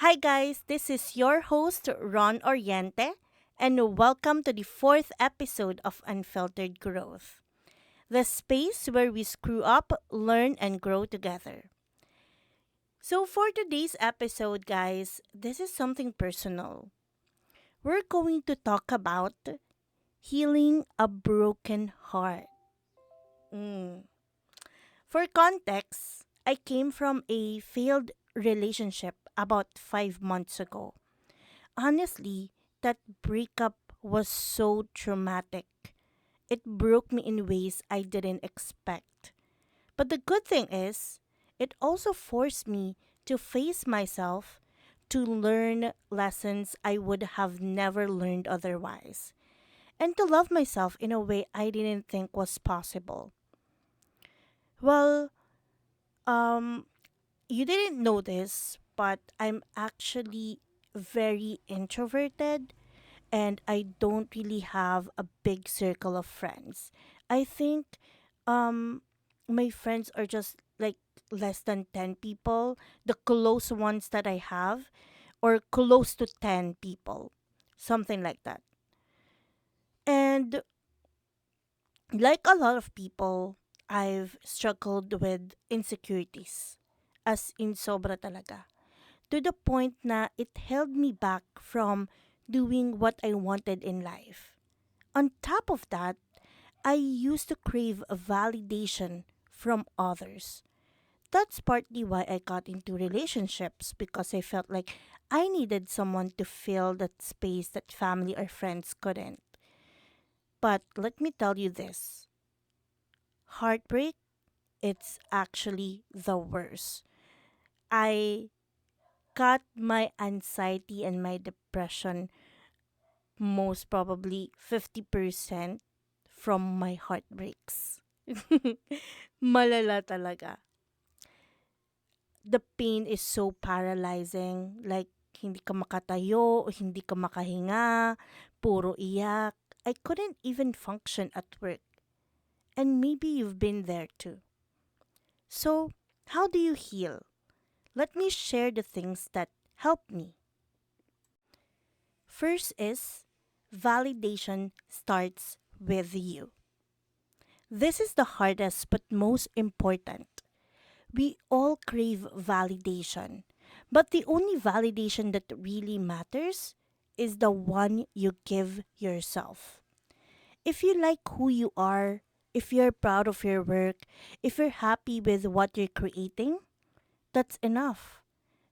Hi, guys, this is your host, Ron Oriente, and welcome to the fourth episode of Unfiltered Growth, the space where we screw up, learn, and grow together. So, for today's episode, guys, this is something personal. We're going to talk about healing a broken heart. Mm. For context, I came from a failed relationship about 5 months ago. Honestly, that breakup was so traumatic. It broke me in ways I didn't expect. But the good thing is, it also forced me to face myself, to learn lessons I would have never learned otherwise, and to love myself in a way I didn't think was possible. Well, um, you didn't know this, but I'm actually very introverted and I don't really have a big circle of friends. I think um my friends are just like less than 10 people, the close ones that I have, or close to 10 people, something like that. And like a lot of people, I've struggled with insecurities, as in sobra talaga, to the point na it held me back from doing what I wanted in life. On top of that, I used to crave a validation from others. That's partly why I got into relationships because I felt like I needed someone to fill that space that family or friends couldn't. But let me tell you this, heartbreak, it's actually the worst. I got my anxiety and my depression most probably 50% from my heartbreaks. Malala talaga. The pain is so paralyzing. Like, hindi ka makatayo, hindi ka makahinga, puro iyak. I couldn't even function at work. And maybe you've been there too. So, how do you heal? Let me share the things that help me. First is validation starts with you. This is the hardest but most important. We all crave validation, but the only validation that really matters is the one you give yourself. If you like who you are, if you're proud of your work, if you're happy with what you're creating, that's enough.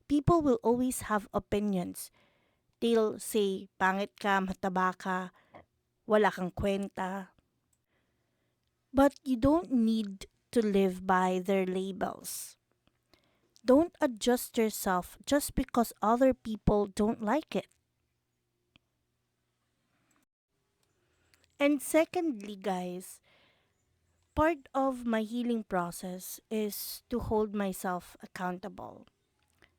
People will always have opinions. They'll say, pangit ka, mataba ka, wala kang kwenta. But you don't need to live by their labels. Don't adjust yourself just because other people don't like it. And secondly, guys, part of my healing process is to hold myself accountable.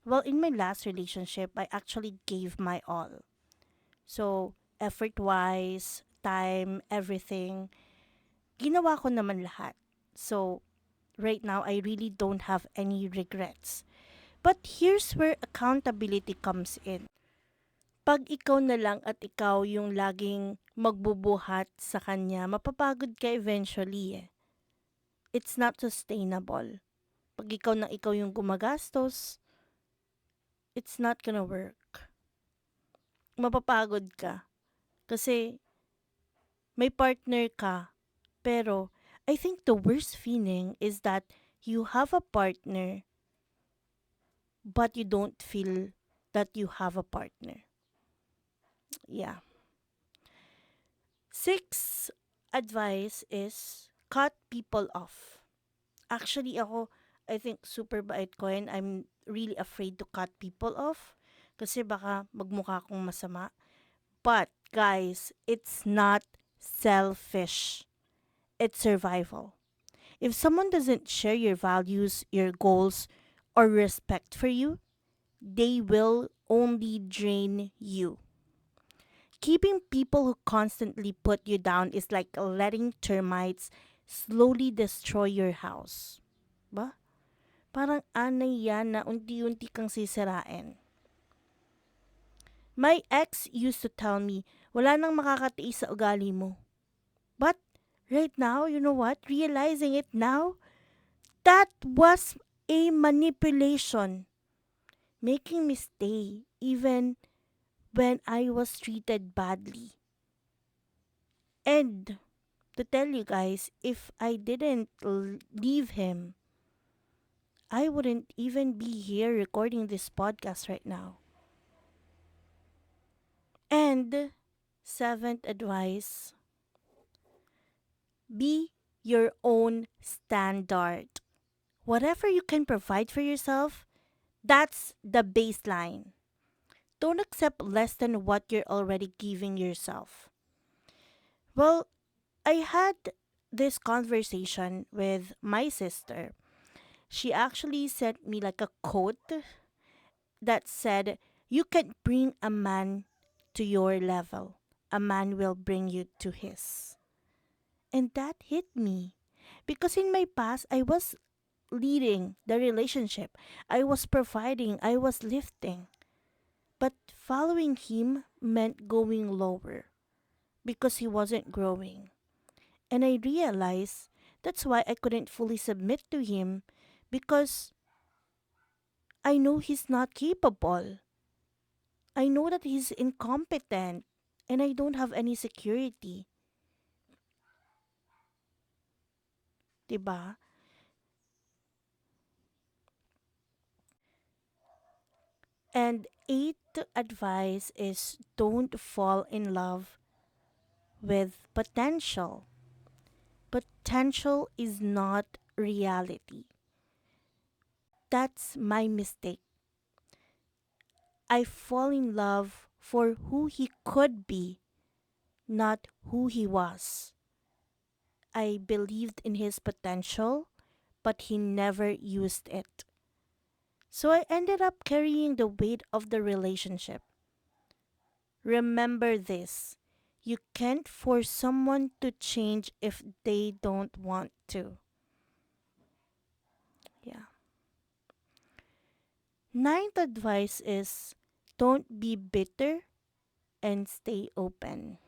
Well, in my last relationship, I actually gave my all. So, effort wise, time, everything, ginawa ko naman lahat. So, right now, I really don't have any regrets. But here's where accountability comes in. Pag ikaw na lang at ikaw yung laging magbubuhat sa kanya, mapapagod ka eventually eh. It's not sustainable. Pag ikaw yung gumagastos, it's not gonna work. Mapapagod ka. Kasi may partner ka. Pero, I think the worst feeling is that you have a partner but you don't feel that you have a partner. Yeah. Sixth advice is cut people off. Actually, ako, I think super bait ko and I'm really afraid to cut people off kasi baka magmukha akong masama. But, guys, it's not selfish. It's survival. If someone doesn't share your values, your goals, or respect for you, they will only drain you. Keeping people who constantly put you down is like letting termites slowly destroy your house. Ba? Parang anay yan na unti-unti kang sisirain. My ex used to tell me, wala nang makakatiis sa ugali mo. But right now, you know what? Realizing it now, that was a manipulation, making me stay even when I was treated badly. And to tell you guys, if I didn't leave him, I wouldn't even be here recording this podcast right now. And seventh advice, be your own standard. Whatever you can provide for yourself, that's the baseline. Don't accept less than what you're already giving yourself. Well, I had this conversation with my sister. She actually sent me like a quote that said, "You can bring a man to your level, a man will bring you to his." And that hit me. Because in my past, I was leading the relationship, I was providing, I was lifting. But following him meant going lower because he wasn't growing. And I realized that's why I couldn't fully submit to him because I know he's not capable. I know that he's incompetent and I don't have any security. 'Di ba? And eighth advice is don't fall in love with potential. Potential is not reality. That's my mistake. I fall in love for who he could be, not who he was. I believed in his potential, but he never used it. So I ended up carrying the weight of the relationship. Remember this: you can't force someone to change if they don't want to. Yeah. Ninth advice is don't be bitter and stay open.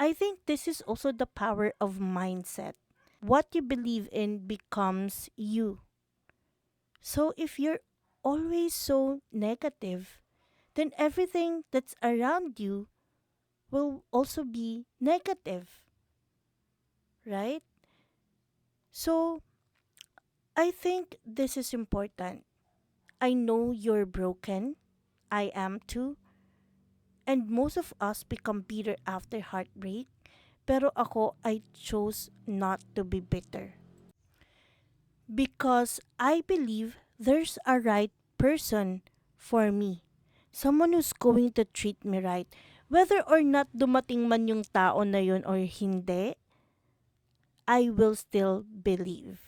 I think this is also the power of mindset. What you believe in becomes you. So if you're always so negative, then everything that's around you will also be negative, right? So I think this is important. I know you're broken. I am too. And most of us become bitter after heartbreak. Pero ako, I chose not to be bitter. Because I believe there's a right person for me. Someone who's going to treat me right. Whether or not dumating man yung tao na yun or hindi, I will still believe.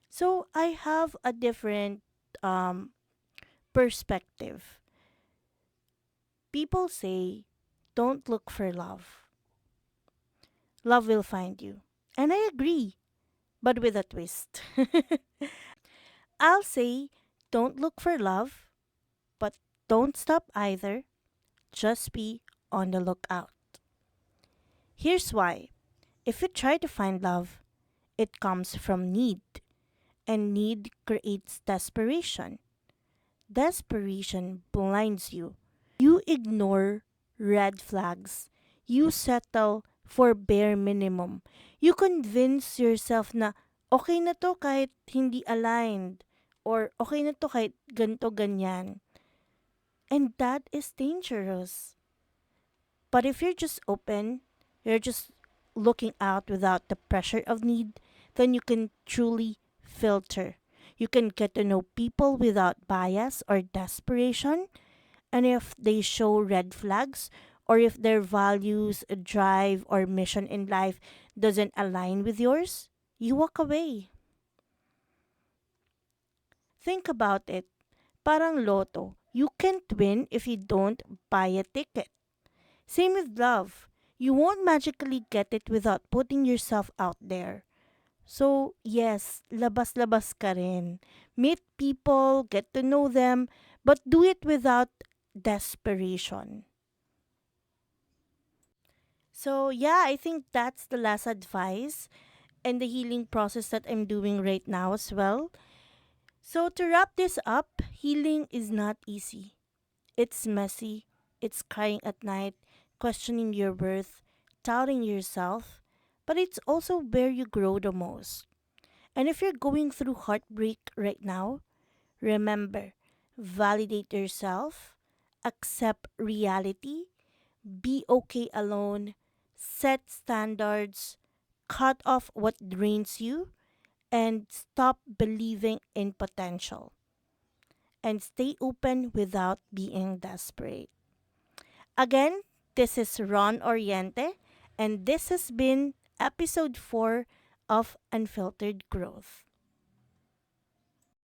So I have a different um, perspective. People say, don't look for love. Love will find you. And I agree, but with a twist. I'll say, don't look for love, but don't stop either. Just be on the lookout. Here's why. If you try to find love, it comes from need, and need creates desperation. Desperation blinds you. You ignore red flags. You settle for bare minimum. You convince yourself na okay na to kahit hindi aligned, or okay na to kahit ganto ganyan. And that is dangerous. But if you're just open, you're just looking out without the pressure of need, then you can truly filter. You can get to know people without bias or desperation. And if they show red flags, or if their values, drive, or mission in life doesn't align with yours, you walk away. Think about it. Parang lotto. You can't win if you don't buy a ticket. Same with love. You won't magically get it without putting yourself out there. So, yes, labas-labas ka rin. Meet people, get to know them, but do it without desperation. So, yeah, I think that's the last advice and the healing process that I'm doing right now as well. So, to wrap this up, healing is not easy. It's messy, it's crying at night, questioning your worth, doubting yourself, but it's also where you grow the most. And if you're going through heartbreak right now, remember, validate yourself, accept reality, be okay alone, set standards, cut off what drains you, and stop believing in potential. And stay open without being desperate. Again, this is Ron Oriente, and this has been episode 4 of Unfiltered Growth.